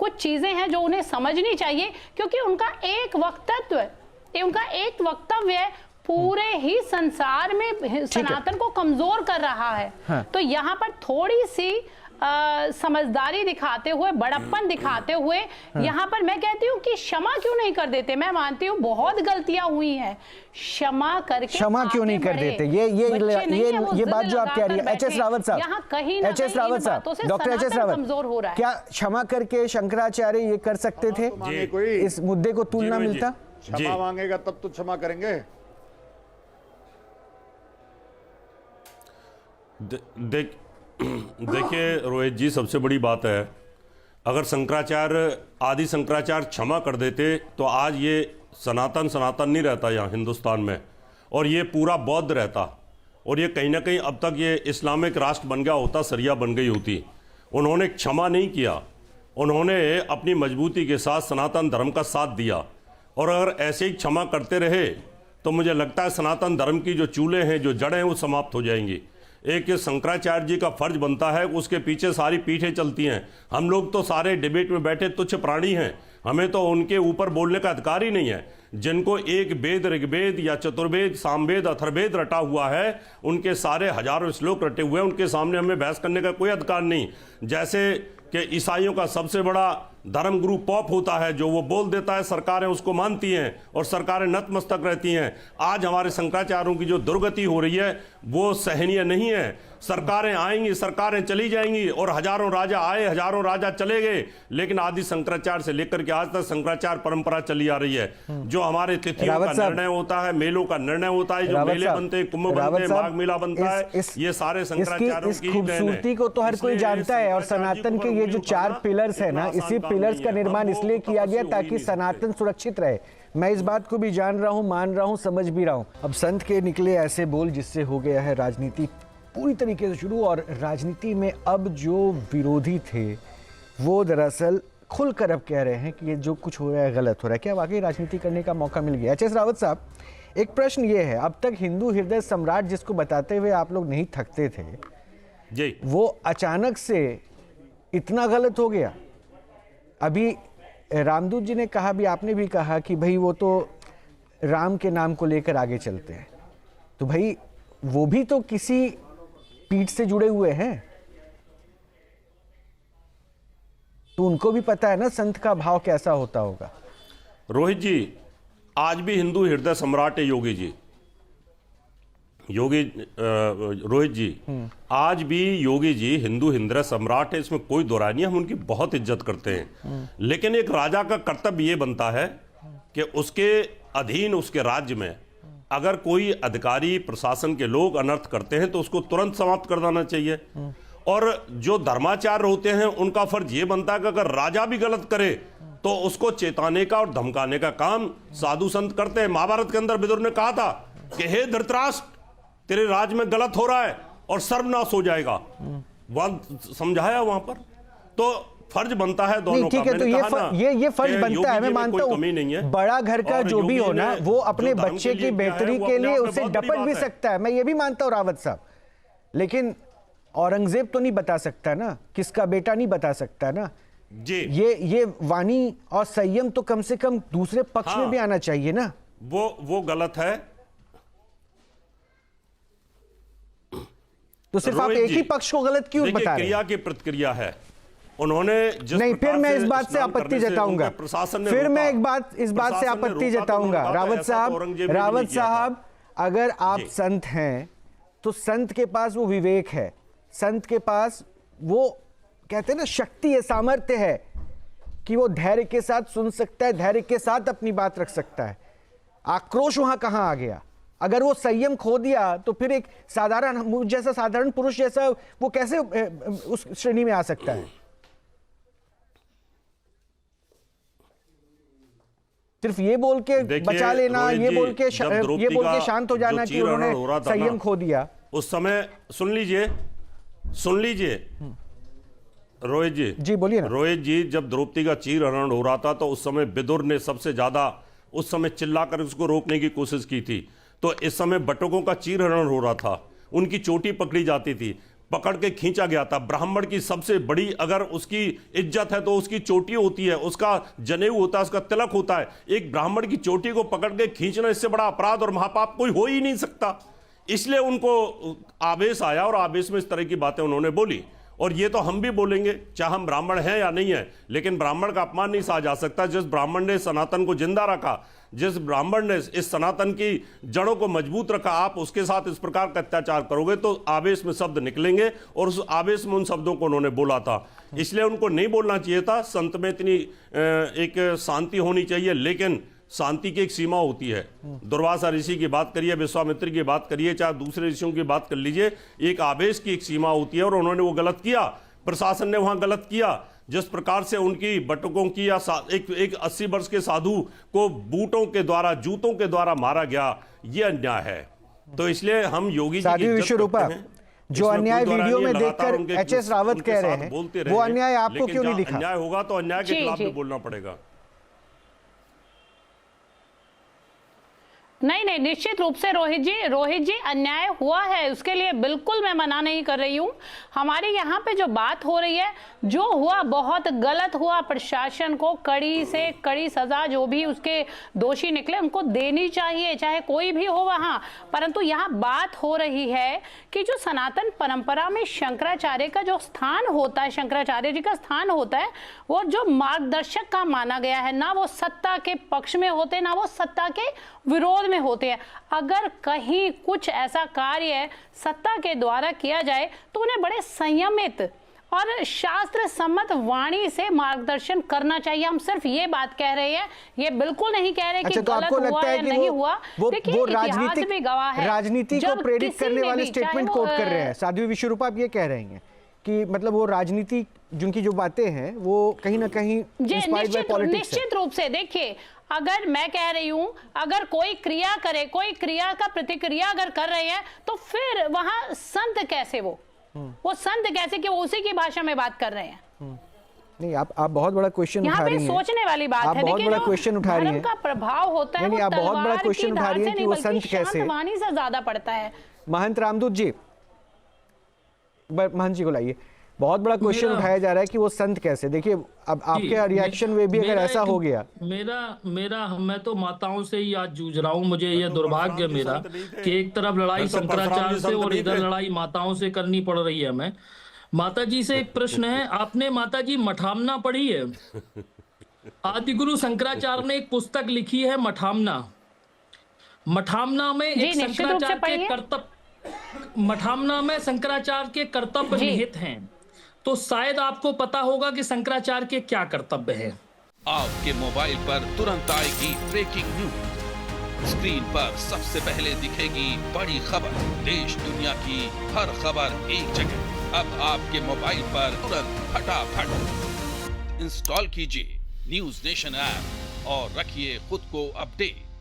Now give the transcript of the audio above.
कुछ चीजें हैं जो उन्हें समझनी चाहिए, क्योंकि उनका एक वक्तव्य पूरे ही संसार में सनातन को कमजोर कर रहा है। हाँ। तो यहाँ पर थोड़ी सी समझदारी दिखाते हुए, बड़प्पन दिखाते हुए, यहाँ पर मैं कहती हूँ कि क्षमा क्यों नहीं कर देते। मैं मानती हूँ बहुत गलतियां हुई हैं, क्षमा करके क्षमा क्यों नहीं कर देते। ये बात जो आप कह रही है एच.एस. रावत साहब, यहाँ कहीं एच.एस. रावत साहब, डॉक्टर एच.एस. रावत कमजोर हो रहा है। क्या क्षमा करके शंकराचार्य ये कर सकते थे? इस मुद्दे को तुलना मिलता? क्षमा मांगेगा तब तो क्षमा करेंगे। देखिए रोहित जी, सबसे बड़ी बात है, अगर शंकराचार्य, आदि शंकराचार्य क्षमा कर देते तो आज ये सनातन नहीं रहता यहाँ हिंदुस्तान में, और ये पूरा बौद्ध रहता, और ये कहीं ना कहीं अब तक ये इस्लामिक राष्ट्र बन गया होता, शरिया बन गई होती। उन्होंने क्षमा नहीं किया, उन्होंने अपनी मजबूती के साथ सनातन धर्म का साथ दिया, और अगर ऐसे ही क्षमा करते रहे तो मुझे लगता है सनातन धर्म की जो चूल्हे हैं, जो जड़ें हैं, वो समाप्त हो जाएंगी। एक शंकराचार्य जी का फर्ज बनता है, उसके पीछे सारी पीठें चलती हैं। हम लोग तो सारे डिबेट में बैठे तुच्छ प्राणी हैं, हमें तो उनके ऊपर बोलने का अधिकार ही नहीं है। जिनको एक वेद, ऋग्वेद या चतुर्वेद, सामवेद, अथर्वेद रटा हुआ है, उनके सारे हजारों श्लोक रटे हुए हैं, उनके सामने हमें बहस करने का कोई अधिकार नहीं। जैसे कि ईसाइयों का सबसे बड़ा धर्म गुरु पॉप होता है, जो वो बोल देता है सरकारें उसको मानती हैं और सरकारें नतमस्तक रहती हैं। आज हमारे शंकराचार्यों की जो दुर्गति हो रही है वो सहनीय नहीं है। सरकारें आएंगी, सरकारें चली जाएंगी, और हजारों राजा आए, हजारों राजा चले गए, लेकिन आदि शंकराचार्य से लेकर के आज तक शंकराचार्य परंपरा चली आ रही है। जो हमारे तिथियों का निर्णय होता है, मेलों का निर्णय होता है, जो मेले बनते हैं, कुंभ बनते हैं, माघ मेला बनता है, ये सारे शंकराचार्यों की खूबसूरती को तो हर कोई जानता है। और सनातन के ये जो 4 पिलर्स है ना, इसी पिलर्स का निर्माण इसलिए किया गया ताकि सनातन सुरक्षित रहे। मैं इस बात को भी जान रहा हूं, मान रहा हूं, समझ भी रहा हूं। अब संत के निकले ऐसे बोल जिससे हो गया है राजनीति पूरी तरीके से शुरू, और राजनीति में अब जो विरोधी थे वो दरअसल खुलकर अब कह रहे हैं कि ये जो कुछ हो रहा है गलत हो रहा है। क्या वाकई राजनीति करने का मौका मिल गया? एच.एस. रावत साहब, एक प्रश्न ये है, अब तक हिंदू हृदय सम्राट जिसको बताते हुए आप लोग नहीं थकते थे जी, वो अचानक से इतना गलत हो गया। अभी रामदूत जी ने कहा, भी आपने भी कहा कि भाई वो तो राम के नाम को लेकर आगे चलते हैं, तो भाई वो भी तो किसी पीठ से जुड़े हुए हैं, तो उनको भी पता है ना संत का भाव कैसा होता होगा। रोहित जी, आज भी हिंदू हृदय सम्राट है योगी जी। रोहित जी, आज भी योगी जी हिंदू हृदय सम्राट है, इसमें कोई दो राय नहीं, हम उनकी बहुत इज्जत करते हैं। लेकिन एक राजा का कर्तव्य ये बनता है कि उसके अधीन, उसके राज्य में अगर कोई अधिकारी, प्रशासन के लोग अनर्थ करते हैं तो उसको तुरंत समाप्त कर देना चाहिए। और जो धर्माचार्य होते हैं उनका फर्ज ये बनता है कि अगर राजा भी गलत करे तो उसको चेताने का और धमकाने का काम साधु संत करते हैं। महाभारत के अंदर विदुर ने कहा था कि हे धृतराष्ट्र, तेरे राज में गलत हो रहा है और सर्वनाश हो जाएगा, वहां समझाया वहां पर। तो फर्ज बनता है दोनों का। ठीक है, तो ये फर्ज बनता है, मैं मानता हूं। बड़ा घर का जो भी हो ना, वो अपने बच्चे की बेहतरी के लिए उसे डपट भी सकता है, मैं ये भी मानता हूं रावत साहब। लेकिन औरंगजेब तो नहीं बता सकता ना, किसका बेटा नहीं बता सकता ना जी। ये वाणी और संयम तो कम से कम दूसरे पक्ष में भी आना चाहिए ना। वो गलत है। तो सिर्फ आप एक ही पक्ष को गलत क्यों बता रहे हैं? क्रिया की प्रतिक्रिया है, उन्होंने जिस नहीं, फिर मैं इस बात से आपत्ति जताऊंगा, फिर मैं इस बात से आपत्ति जताऊंगा। रावत साहब, अगर आप संत हैं तो संत के पास वो विवेक है, संत के पास वो कहते हैं ना शक्ति है, सामर्थ्य है कि वो धैर्य के साथ सुन सकता है, धैर्य के साथ अपनी बात रख सकता है। आक्रोश वहां कहां आ गया? अगर वो संयम खो दिया तो फिर एक साधारण जैसा, साधारण पुरुष जैसा वो कैसे उस श्रेणी में आ सकता है? सिर्फ ये बोल के बचा लेना, ये बोल के शांत हो जाना कि उन्होंने संयम खो दिया। उस समय सुन लीजिए रोहित जी बोलिए ना। रोहित जी, जब द्रौपदी का चीरहरण हो रहा था तो उस समय विदुर ने सबसे ज्यादा उस समय चिल्लाकर उसको रोकने की कोशिश की थी। तो इस समय बटुकों का चीरहरण हो रहा था, उनकी चोटी पकड़ी जाती थी। पकड़ के खींचा गया था। ब्राह्मण की सबसे बड़ी अगर उसकी इज्जत है तो उसकी चोटी होती है, उसका जनेऊ होता है, उसका तिलक होता है। एक ब्राह्मण की चोटी को पकड़ के खींचना इससे बड़ा अपराध और महापाप कोई हो ही नहीं सकता। इसलिए उनको आवेश आया और आवेश में इस तरह की बातें उन्होंने बोली। और ये तो हम भी बोलेंगे, चाहे हम ब्राह्मण हैं या नहीं है, लेकिन ब्राह्मण का अपमान नहीं सहा जा सकता। जिस ब्राह्मण ने सनातन को जिंदा रखा, जिस ब्राह्मण ने इस सनातन की जड़ों को मजबूत रखा, आप उसके साथ इस प्रकार का अत्याचार करोगे तो आवेश में शब्द निकलेंगे। और उस आवेश में उन शब्दों को उन्होंने बोला था, इसलिए उनको नहीं बोलना चाहिए था। संत में इतनी एक शांति होनी चाहिए, लेकिन शांति की एक सीमा होती है। दुर्वासा ऋषि की बात करिए, विश्वामित्र की बात करिए, चाहे दूसरे ऋषियों की बात कर लीजिए, एक आवेश की एक सीमा होती है और उन्होंने वो गलत किया। प्रशासन ने वहां गलत किया। जिस प्रकार से उनकी बटुकों की या एक 80 वर्ष के साधु को बूटों के द्वारा, जूतों के द्वारा मारा गया, ये अन्याय है। तो इसलिए हम योगी जी की इज्जत करते हैं। जो अन्याय वीडियो में देखकर एचएस रावत कह रहे हैं, वो अन्याय आपको क्यों नहीं दिखा? अन्याय होगा तो अन्याय के खिलाफ भी बोलना पड़ेगा। नहीं, निश्चित रूप से रोहित जी अन्याय हुआ है, उसके लिए बिल्कुल मैं मना नहीं कर रही हूं। हमारे यहाँ पे जो बात हो रही है, जो हुआ बहुत गलत हुआ। प्रशासन को कड़ी से कड़ी सजा, जो भी उसके दोषी निकले उनको देनी चाहिए, चाहे कोई भी हो वहां। परंतु यहाँ बात हो रही है कि जो सनातन परंपरा में शंकराचार्य का जो स्थान होता है, शंकराचार्य जी का स्थान होता है, वो जो मार्गदर्शक का माना गया है, ना वो सत्ता के पक्ष में होते, ना वो सत्ता के विरोध में होते हैं। अगर कहीं कुछ ऐसा कार्य सत्ता के द्वारा किया जाए तो उन्हें बड़े संयमित और शास्त्र सम्मत वाणी से मार्गदर्शन करना चाहिए। हम सिर्फ ये बात कह रहे हैं, ये बिल्कुल नहीं कह रहे कि तो गलत हुआ या नहीं हुआ। देखिए, इतिहास भी गवाह है। राजनीति को प्रेरित करने वाले स्टेटमेंट कोट कर रहे हैं साध्वी विश्वरूपा। आप ये कह रहे हैं कि मतलब वो राजनीति, जिनकी जो बातें हैं वो कहीं ना कहीं इंस्पायर्ड बाय पॉलिटिक्स है। निश्चित रूप से देखिए, अगर मैं कह रही हूं, अगर कोई क्रिया करे, कोई क्रिया का प्रतिक्रिया अगर कर रहे हैं, तो फिर वहां संत कैसे वो संत कैसे कि वो उसी की भाषा में बात कर रहे हैं? नहीं, आप बहुत बड़ा क्वेश्चन उठा रही हैं। यहाँ पे सोचने वाली बात है। बहुत बड़ा क्वेश्चन उठा रही हैं। धर्म का प्रभाव होता है, नहीं, आप बहुत बड़ा क्वेश्चन उठा रही हैं कि वो संत कैसे, वाणी से ज्यादा पड़ता है। महंत रामदूत जी, महंत जी को लाइए। बहुत बड़ा क्वेश्चन उठाया जा रहा है कि वो संत कैसे। देखिए, अब आपके रिएक्शन में भी अगर ऐसा हो गया, मैं तो माताओं से ही आज जूझ रहा हूँ। मुझे यह दुर्भाग्य मेरा कि एक तरफ लड़ाई शंकराचार्य से और इधर लड़ाई माताओं से करनी पड़ रही है। हमें माता जी से एक प्रश्न है, आपने माता जी मठामना पढ़ी है? आदिगुरु शंकराचार्य ने एक पुस्तक लिखी है मठामना। मठामना में एक शंकराचार्य के कर्तव्य, मठामना में शंकराचार्य के कर्तव्य निहित हैं। तो शायद आपको पता होगा कि शंकराचार्य के क्या कर्तव्य है। आपके मोबाइल पर तुरंत आएगी ब्रेकिंग न्यूज। स्क्रीन पर सबसे पहले दिखेगी बड़ी खबर। देश दुनिया की हर खबर एक जगह। अब आपके मोबाइल पर तुरंत फटाफट इंस्टॉल कीजिए न्यूज नेशन ऐप और रखिए खुद को अपडेट।